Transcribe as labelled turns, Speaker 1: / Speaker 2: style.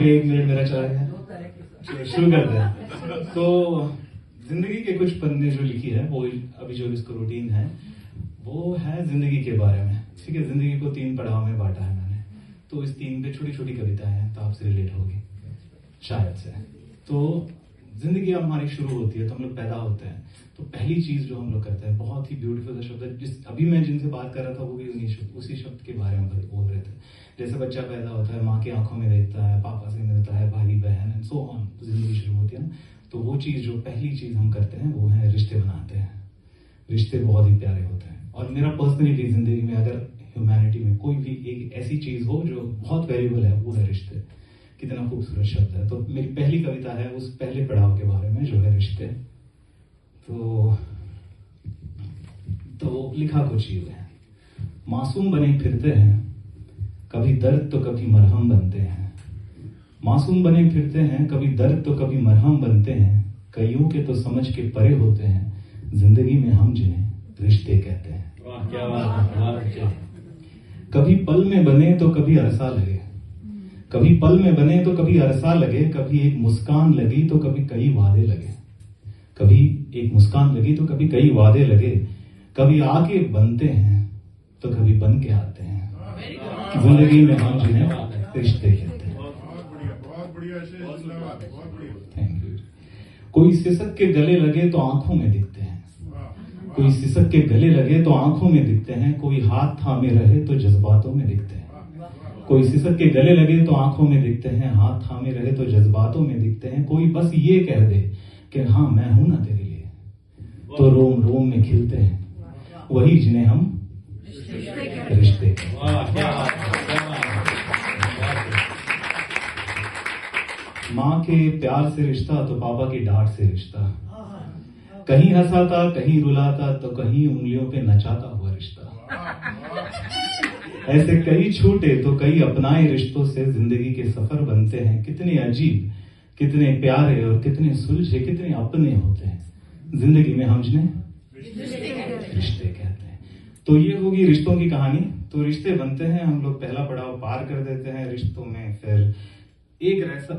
Speaker 1: 1 minute मेरा चला गया। चलो शुरू करते हैं। तो जिंदगी के कुछ पन्ने जो लिखी है वो अभी जो इसको रूटीन है वो है जिंदगी के बारे में। ठीक है, जिंदगी को 3 पड़ाव में बांटा है मैंने। तो इस 3 पे छोटी छोटी कविताएं हैं, तो आपसे रिलेट होगी शायद से। तो जिंदगी हमारी शुरू होती है तो हम लोग पैदा होते हैं। तो पहली चीज जो हम लोग करते हैं, बहुत ही ब्यूटीफुल शब्द है, जिस अभी मैं जिनसे बात कर रहा था वो भी उसी शब्द के बारे में बोल रहे थे। जैसे बच्चा पैदा होता है, माँ की आंखों में देखता है, पापा से मिलता है, भाई बहन एंड सो ऑन, जिंदगी शुरू होती है ना। तो वो चीज जो पहली चीज हम करते हैं वो है रिश्ते बनाते हैं। रिश्ते बहुत ही प्यारे होते हैं। और मेरा पर्सनली जिंदगी में अगर ह्यूमैनिटी में कोई भी एक ऐसी चीज हो जो बहुत वैल्यूबल है वो है रिश्ते। कितना खूबसूरत शब्द है। तो मेरी पहली कविता है उस पहले पड़ाव के बारे में जो है रिश्ते। तो लिखा कुछ यूं है। मासूम बने फिरते हैं, कभी दर्द तो कभी मरहम बनते हैं। मासूम बने फिरते हैं, कभी दर्द तो कभी मरहम बनते हैं। कईयों के तो समझ के परे होते हैं जिंदगी में हम जिन्हें रिश्ते कहते हैं।
Speaker 2: वाह क्या बात है।
Speaker 1: कभी पल में बने तो कभी अरसा लगे, कभी पल में बने तो कभी अरसा लगे। कभी एक मुस्कान लगी तो कभी कई वादे लगे। कभी एक मुस्कान लगी तो कभी कई वादे लगे। कभी आके बनते हैं तो कभी बन के आते हैं जिंदगी में हम जिन्हें रिश्ते कहते हैं। Thank you. कोई सिसक के गले लगे तो आंखों में दिखते हैं। कोई सिसक के गले लगे तो आंखों में दिखते हैं। कोई हाथ थामे रहे तो जज्बातों में दिखते हैं। कोई सिसक के गले लगे तो आंखों में दिखते हैं, हाथ थामे रहे तो जज्बातों में दिखते हैं। कोई बस ये कह दे कि हाँ मैं हूं ना तेरे लिए, तो रोम रोम में खिलते हैं वही जिन्हें हम रिश्ते। माँ के प्यार से रिश्ता तो पापा की डांट से रिश्ता। कहीं हंसाता कहीं रुलाता तो कहीं उंगलियों पे नचाता हुआ रिश्ता। ऐसे कई छूटे तो कई अपनाए रिश्तों से जिंदगी के सफर बनते हैं। कितने अजीब, कितने प्यारे और कितने सुलझे, कितने अपने होते हैं जिंदगी में हम जिन्हें रिश्ते कहते हैं। तो ये होगी रिश्तों की कहानी। तो रिश्ते बनते हैं, हम लोग पहला पड़ाव पार कर देते हैं रिश्तों में। फिर एक ऐसा